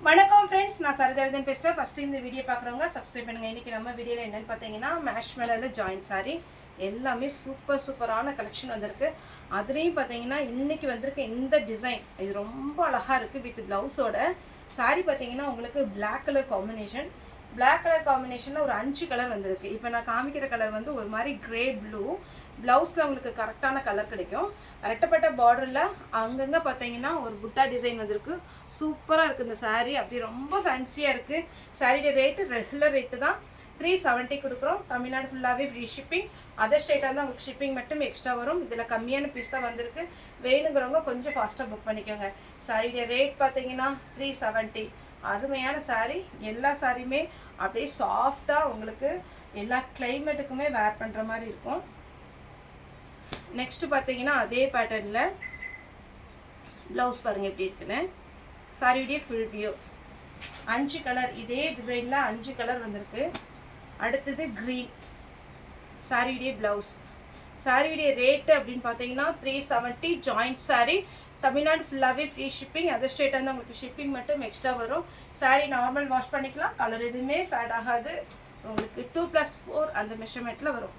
வணக்கம் ஃப்ரெண்ட்ஸ், நான் சரஜரதன் பேசுகிறேன். ஃபஸ்ட் டைம் இந்த வீடியோ பார்க்குறவங்க சப்ஸ்கிரைப் பண்ணுங்கள். இன்றைக்கி நம்ம வீடியோவில் என்னென்னு பார்த்தீங்கன்னா மேஷ்மெலோவில் ஜாயின் சாரி எல்லாமே சூப்பரான கலெக்ஷன் வந்திருக்கு. அதுலேயும் பார்த்தீங்கன்னா இன்றைக்கி வந்திருக்க இந்த டிசைன் இது ரொம்ப அழகாக இருக்குது. வித் ப்ளவுஸோட சாரி பார்த்தீங்கன்னா உங்களுக்கு black colour combination. Black colour காம்பினேஷனில் ஒரு 5 கலர் வந்திருக்கு. இப்போ நான் காமிக்கிற கலர் வந்து ஒரு மாதிரி கிரே ப்ளூ. ப்ளவுஸில் உங்களுக்கு கரெக்டான கலர் கிடைக்கும். ரெட்டப்பட்ட பார்டரில் அங்கங்கே பார்த்தீங்கன்னா ஒரு புட்டா டிசைன் வந்திருக்கு. சூப்பராக இருக்குது இந்த சாரீ. அப்படி ரொம்ப ஃபேன்சியாக இருக்குது. சாரியோட ரேட்டு ரெகுலர் ரேட்டு தான் 370 கொடுக்குறோம். தமிழ்நாடு ஃபுல்லாகவே ஃப்ரீ ஷிப்பிங். அதர் ஸ்டேட்டாக இருந்தால் உங்களுக்கு ஷிப்பிங் மட்டும் எக்ஸ்ட்ரா வரும். இதில் கம்மியான பீஸ் தான் வந்திருக்கு. வேணுங்கிறவங்க கொஞ்சம் ஃபாஸ்ட்டாக புக் பண்ணிக்கோங்க. சாரியோட ரேட் பார்த்தீங்கன்னா 370. அருமையான சாரீ. எல்லா சாரியுமே அப்படியே சாஃப்டாக உங்களுக்கு எல்லா கிளைமேட்டுக்குமே வேர் பண்ணுற மாதிரி இருக்கும். நெக்ஸ்ட்டு பார்த்தீங்கன்னா அதே பேட்டர்னில் ப்ளவுஸ் பாருங்கள் எப்படி இருக்குன்னு. சாரியுடைய ஃபுல் வியூ 5 கலர், இதே டிசைனில் 5 கலர் வந்திருக்கு. அடுத்தது க்ரீன். சாரியுடைய ப்ளவுஸ். சாரியுடைய ரேட்டு அப்படின்னு பார்த்தீங்கன்னா 370 ஜாயிண்ட் சாரீ. தமிழ்நாடு ஃபுல்லாகவே ஃப்ரீ ஷிப்பிங். அதர் ஸ்டேட்டாக இருந்தால் உங்களுக்கு ஷிப்பிங் மட்டும் எக்ஸ்ட்ரா வரும். சாரீ நார்மல் வாஷ் பண்ணிக்கலாம். கலர் எதுவுமே ஃபேட் ஆகாது. உங்களுக்கு 2+4 அந்த மெஷர்மெண்ட்டில் வரும்.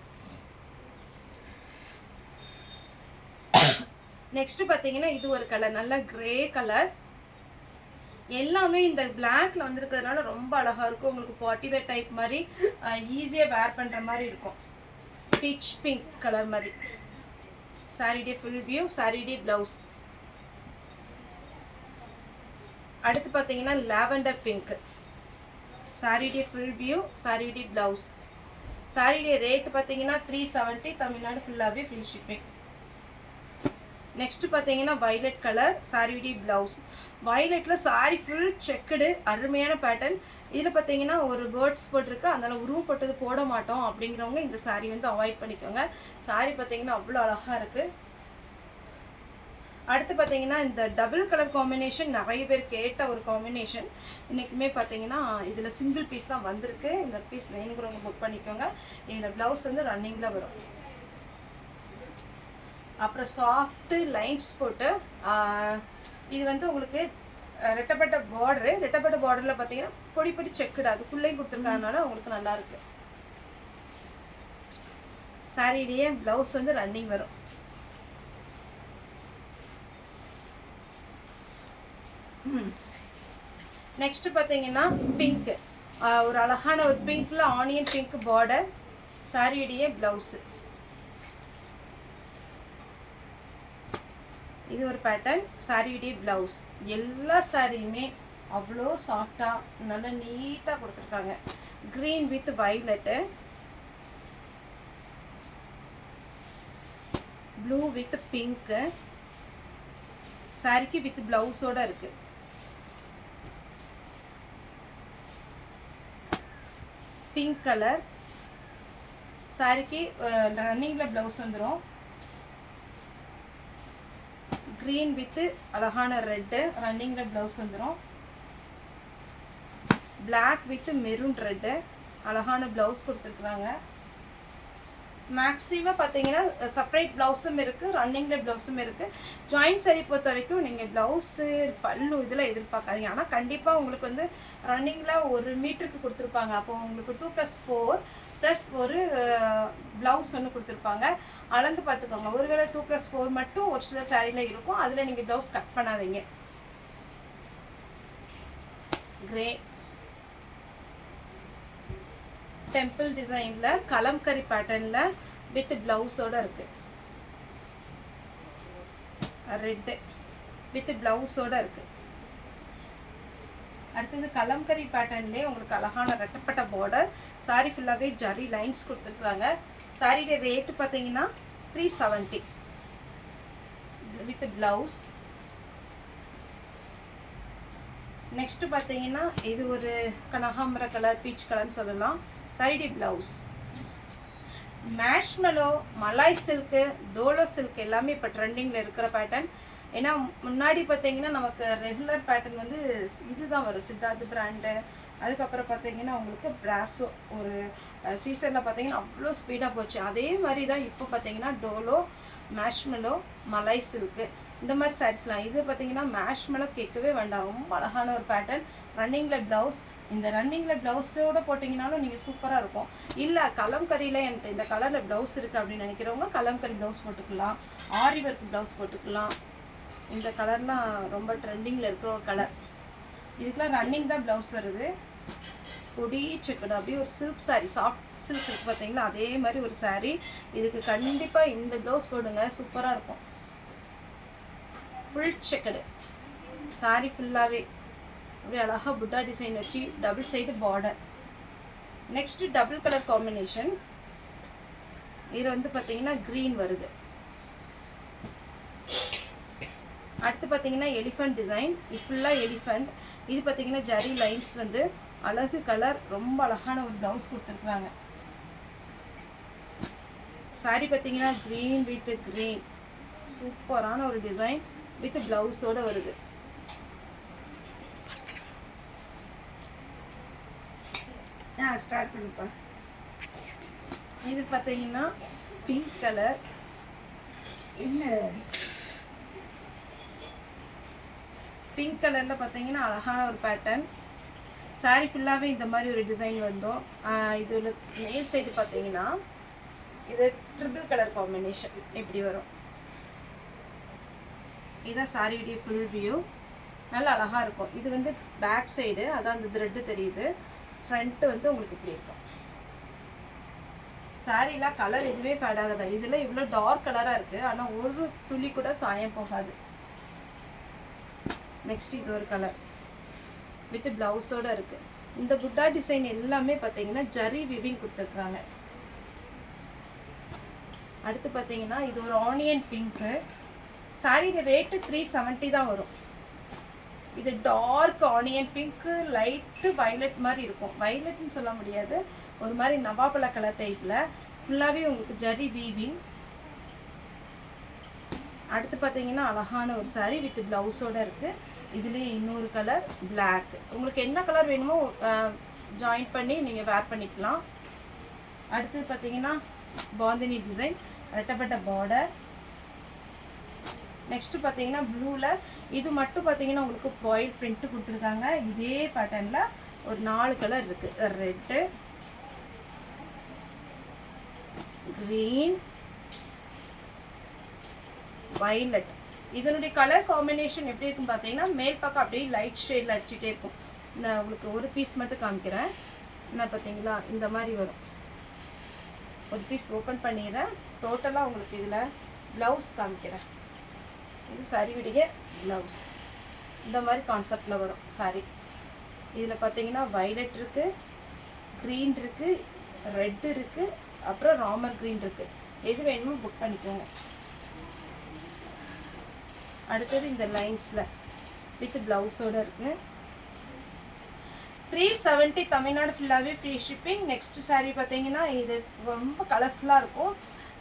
நெக்ஸ்ட்டு பார்த்தீங்கன்னா இது ஒரு கலர், நல்ல கிரே கலர். எல்லாமே இந்த பிளாக்ல வந்திருக்கிறதுனால ரொம்ப அழகாக இருக்கும். உங்களுக்கு பார்ட்டி வேர் டைப் மாதிரி ஈஸியாக வேர் பண்ணுற மாதிரி இருக்கும். பீச் பிங்க் கலர் மாதிரி. சாரியுடைய ஃபுல் வியூ, சாரியுடைய ப்ளவுஸ். அடுத்து பார்த்தீங்கன்னா லாவெண்டர் பிங்க். சாரியுடைய ஃபுல் வியூ, சாரியுடைய ப்ளவுஸ். சாரியுடைய ரேட்டு பார்த்தீங்கன்னா 370. தமிழ்நாடு ஃபுல்லாகவே ஃப்ரீ ஷிப்பிங். நெக்ஸ்ட் பார்த்தீங்கன்னா வயலட் கலர். சாரியுடைய ப்ளவுஸ். வயலட்டில் சாரி ஃபுல் செக்குடு, அருமையான பேட்டர்ன். இதில் பார்த்தீங்கன்னா ஒரு பேர்ட்ஸ் போட்டிருக்கு, அதனால் உருவம் போட்டது போட மாட்டோம் அப்படிங்கிறவங்க இந்த சாரீ வந்து அவாய்ட் பண்ணிக்கோங்க. சாரீ பார்த்தீங்கன்னா அவ்வளோ அழகாக இருக்குது. அடுத்து பார்த்தீங்கன்னா இந்த டபுள் கலர் காம்பினேஷன் நிறைய பேர் கேட்ட ஒரு காம்பினேஷன். இன்றைக்குமே பார்த்தீங்கன்னா இதில் சிங்கிள் பீஸ் தான் வந்திருக்கு. இந்த பீஸ் வேணுங்கிறவங்க புக் பண்ணிக்கோங்க. இதில் ப்ளவுஸ் வந்து ரன்னிங்கில் வரும். அப்புறம் சாஃப்ட்டு லைன்ஸ் போட்டு இது வந்து உங்களுக்கு ரெட்டப்பட்ட பார்டரு. ரெட்டப்பட்ட பார்டரில் பார்த்தீங்கன்னா பொடி பொடி செக்குடு அதுக்குள்ளேயும் கொடுத்துருக்கறதுனால உங்களுக்கு நல்லாயிருக்கு. சாரியிலேயே ப்ளவுஸ் வந்து ரன்னிங் வரும். நெக்ஸ்ட் பார்த்தீங்கன்னா பிங்க். ஒரு அழகான ஒரு பிங்க்ல ஆனியன் பிங்க் பார்டர். சாரியுடைய ப்ளவுஸ். இது ஒரு பேட்டர்ன். சாரியுடைய ப்ளவுஸ். எல்லா சாரியுமே அவ்வளோ சாஃப்டாக நல்லா நீட்டாக கொடுத்துருக்காங்க. Green with violet, blue with pink. சாரிக்கு வித் ப்ளவுஸோட இருக்குது. Pink colour. சாரிக்கு ரன்னிங்கில் ப்ளவுஸ் வந்துடும். க்ரீன் வித்து அழகான ரெட்டு, ரன்னிங்கில் ப்ளவுஸ் வந்துடும். பிளாக் வித்து மெரூன் ரெட்டு, அழகான ப்ளவுஸ் கொடுத்துருக்குறாங்க. மேக்ஸிமம் பார்த்தீங்கன்னா செப்பரேட் ப்ளவுஸும் இருக்குது, ரன்னிங்கில் ப்ளவுஸும் இருக்குது. ஜாயிண்ட் சாரி பொறுத்த வரைக்கும் நீங்கள் ப்ளவுஸு பல்லு இதில் எதிர்பார்க்காதீங்க. ஆனால் கண்டிப்பாக உங்களுக்கு வந்து ரன்னிங்கில் 1 மீட்டருக்கு கொடுத்துருப்பாங்க. அப்போது உங்களுக்கு 2+4 ப்ளஸ் ஒரு ப்ளவுஸ் ஒன்று கொடுத்துருப்பாங்க. அளந்து பார்த்துக்கோங்க. ஒருவேளை 2+4 மட்டும் ஒரு சில சாரியில் இருக்கும். அதில் நீங்கள் ப்ளவுஸ் கட் பண்ணாதீங்க. கிரே டெம்பிள் டிசைனில் கலம்கரி பேட்டர்னில் வித் ப்ளவுஸோடு இருக்குது. ரெட்டு வித் ப்ளவுஸோடு இருக்குது. அடுத்தது கலம்கரி பேட்டர்ன்லேயே உங்களுக்கு அழகான ரெட்டப்பட்ட பார்டர். சாரி ஃபுல்லாகவே ஜரி லைன்ஸ் கொடுத்துருக்குறாங்க. சாரியோட ரேட்டு பார்த்தீங்கன்னா 370 வித் ப்ளவுஸ். நெக்ஸ்ட்டு பார்த்தீங்கன்னா இது ஒரு கனகாம்பர கலர், பீச் கலர்னு சொல்லலாம். சாரியுடைய blouse. Marshmallow, malai silk, dola silk எல்லாமே இப்போ ட்ரெண்டிங்கில் இருக்கிற பேட்டர்ன். ஏன்னா முன்னாடி பார்த்தீங்கன்னா நமக்கு ரெகுலர் பேட்டர்ன் வந்து இதுதான் வரும், சித்தார்த் பிராண்டு. அதுக்கப்புறம் பார்த்தீங்கன்னா உங்களுக்கு பிராஸோ ஒரு சீசனில் பார்த்தீங்கன்னா அவ்வளோ ஸ்பீடாக போச்சு. அதே மாதிரி தான் இப்போ பார்த்தீங்கன்னா டோலோ, மேஷ்மெலோ, மலாய் சில்க்கு இந்த மாதிரி சாரீஸ்லாம். இது பார்த்தீங்கன்னா மேஷ்மெலோ கேட்கவே வேண்டாம், ரொம்ப அழகான ஒரு பேட்டர்ன். ரன்னிங்கில் ப்ளவுஸ். இந்த ரன்னிங்கில் ப்ளவுஸோடு போட்டிங்கனாலும் நீங்கள் சூப்பராக இருக்கும். இல்லை கலம்கரியில் என்கிட்ட இந்த கலரில் ப்ளவுஸ் இருக்குது அப்படின்னு நினைக்கிறவங்க கலம்கரி ப்ளவுஸ் போட்டுக்கலாம், ஆரி ஒர்க் ப்ளவுஸ் போட்டுக்கலாம். இந்த கலர்லாம் ரொம்ப ட்ரெண்டிங்கில் இருக்கிற ஒரு கலர். இதுக்கெலாம் ரன்னிங் தான் ப்ளவுஸ் வருது. கொடி செக்குடு அப்படியே ஒரு சில்க் சாரீ, சாஃப்ட் சில்க் இருக்குது பார்த்தீங்களா, அதே மாதிரி ஒரு சாரீ. இதுக்கு கண்டிப்பாக இந்த ப்ளவுஸ் போடுங்க, சூப்பராக இருக்கும். ஃபுல் செக்குடு சாரீ ஃபுல்லாகவே அப்படியே அழகாக புட்டா டிசைன் வச்சு double side border. Next double colour combination. இது வந்து பார்த்தீங்கன்னா க்ரீன் வருது. அடுத்து பார்த்தீங்கன்னா எலிஃபண்ட் டிசைன். இது ஃபுல்லாக எலிஃபண்ட். இது பார்த்தீங்கன்னா ஜரி லைன்ஸ் வந்து அழகு கலர், ரொம்ப அழகான ஒரு ப்ளவுஸ் கொடுத்துருக்குறாங்க. சாரி பார்த்தீங்கன்னா க்ரீன் வித் க்ரீன், சூப்பரான ஒரு டிசைன் வித் ப்ளவுஸோடு வருது. ஸ்டார்ட் பண்ணுப்பா. இது பார்த்தீங்கன்னா பிங்க் கலர். என்ன பிங்க் கலரில் பார்த்தீங்கன்னா அழகான ஒரு பேட்டர்ன். சாரீ ஃபுல்லாகவே இந்த மாதிரி ஒரு டிசைன் வந்தோம். இதில் மேல் சைடு பார்த்தீங்கன்னா இது ட்ரிபிள் கலர் காம்பினேஷன் இப்படி வரும். இதுதான் சாரியுடைய ஃபுல் வியூ. நல்லா அழகாக இருக்கும். இது வந்து பேக் சைடு, அதான் அந்த த்ரெட்டு தெரியுது. ஃப்ரண்ட்டு வந்து உங்களுக்கு இப்படி இருக்கும். சாரீலாம் கலர் எதுவே ஃபேட் ஆகாது. இதில் இவ்வளோ டார்க் கலராக இருக்குது, ஆனால் ஒரு துளி கூட சாயம் போகாது. நெக்ஸ்ட் இது ஒரு கலர் வித் ப்ளவுஸோடு இருக்குது. இந்த புட்டா டிசைன் எல்லாமே பார்த்தீங்கன்னா ஜரி விவிங் கொடுத்துருக்குறாங்க. அடுத்து பார்த்தீங்கன்னா இது ஒரு ஆனியன் பிங்க்கு. சாரியோட ரேட்டு 370 தான் வரும். இது dark onion pink, light violet மாதிரி இருக்கும். வயலட்னு சொல்ல முடியாது, ஒரு மாதிரி நவாப்பழ கலர் டைப்பில் ஃபுல்லாகவே உங்களுக்கு ஜரி வீவிங். அடுத்து பார்த்தீங்கன்னா அழகான ஒரு சாரீ வித் ப்ளவுஸோடு இருக்குது. இதுலேயே இன்னொரு கலர் பிளாக். உங்களுக்கு என்ன கலர் வேணுமோ ஜாயின் பண்ணி நீங்கள் வேர் பண்ணிக்கலாம். அடுத்தது பார்த்தீங்கன்னா பாந்தினி டிசைன், ரெட்டப்பட்ட பார்டர். நெக்ஸ்ட்டு பார்த்தீங்கன்னா ப்ளூவில் இது மட்டும் பார்த்தீங்கன்னா உங்களுக்கு பாயில் பிரிண்ட்டு கொடுத்துருக்காங்க. இதே பேட்டர்னில் ஒரு 4 கலர் இருக்குது. Red, green, violet. இதனுடைய கலர் காம்பினேஷன் எப்படி இருக்குன்னு பார்த்தீங்கன்னா மேல் பக்கம் அப்படியே லைட் ஷேடில் அடிச்சுட்டே இருக்கும். நான் உங்களுக்கு ஒரு பீஸ் மட்டும் காமிக்கிறேன். என்ன பார்த்தீங்களா, இந்த மாதிரி வரும். ஒரு பீஸ் ஓப்பன் பண்ணிடுறேன். டோட்டலாக உங்களுக்கு இதில் ப்ளவுஸ் காமிக்கிறேன். இது சாரியுடைய ப்ளவுஸ் இந்த மாதிரி கான்செப்டில் வரும் சாரி. இதில் பார்த்தீங்கன்னா வயலட் இருக்குது, க்ரீன் இருக்குது, ரெட் இருக்குது, அப்புறம் ராமர் க்ரீன் இருக்குது. எது வேணுமோ புக் பண்ணிக்கோங்க. அடுத்தது இந்த லைன்ஸில் வித் ப்ளவுஸோடு இருக்குது. 370 தமிழ்நாடு ஃபுல்லாகவே ஃப்ரீ ஷிப்பிங். நெக்ஸ்ட் சாரீ பார்த்தீங்கன்னா இது ரொம்ப கலர்ஃபுல்லாக இருக்கும்.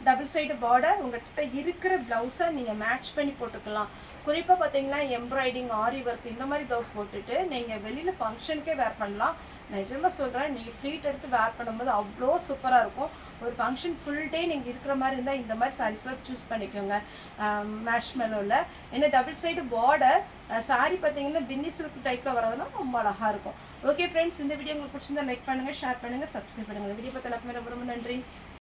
Double side border. உங்கள்கிட்ட இருக்கிற ப்ளவுஸை நீங்கள் மேட்ச் பண்ணி போட்டுக்கலாம். குறிப்பாக பார்த்தீங்கன்னா எம்ப்ராய்டிங், ஆரி ஒர்க் இந்த மாதிரி ப்ளவுஸ் போட்டுட்டு நீங்கள் வெளியில் ஃபங்க்ஷனுக்கே வேர் பண்ணலாம். நிஜமாக சொல்கிறேன், நீங்கள் ஃப்ளீட் எடுத்து வேர் பண்ணும்போது அவ்வளோ சூப்பராக இருக்கும். ஒரு ஃபங்க்ஷன் ஃபுல் டே நீங்கள் இருக்கிற மாதிரி இருந்தால் இந்த மாதிரி சாரீஸ்லாம் சூஸ் பண்ணிக்கோங்க. மேஷ்மெலோவில் ஏன்னா டபுள் சைடு பார்டர். சாரீ பார்த்தீங்கன்னா பின்னி சில்க் டைப்பில் வரதுனா ரொம்ப அழகாக இருக்கும். ஓகே ஃப்ரெண்ட்ஸ், இந்த வீடியோ உங்களுக்கு பிடிச்சிருந்தா லைக் பண்ணுங்கள், ஷேர் பண்ணுங்கள், சப்ஸ்கிரைப் பண்ணுங்கள். வீடியோ பார்த்து எல்லாருக்குமே ரொம்ப ரொம்ப நன்றி.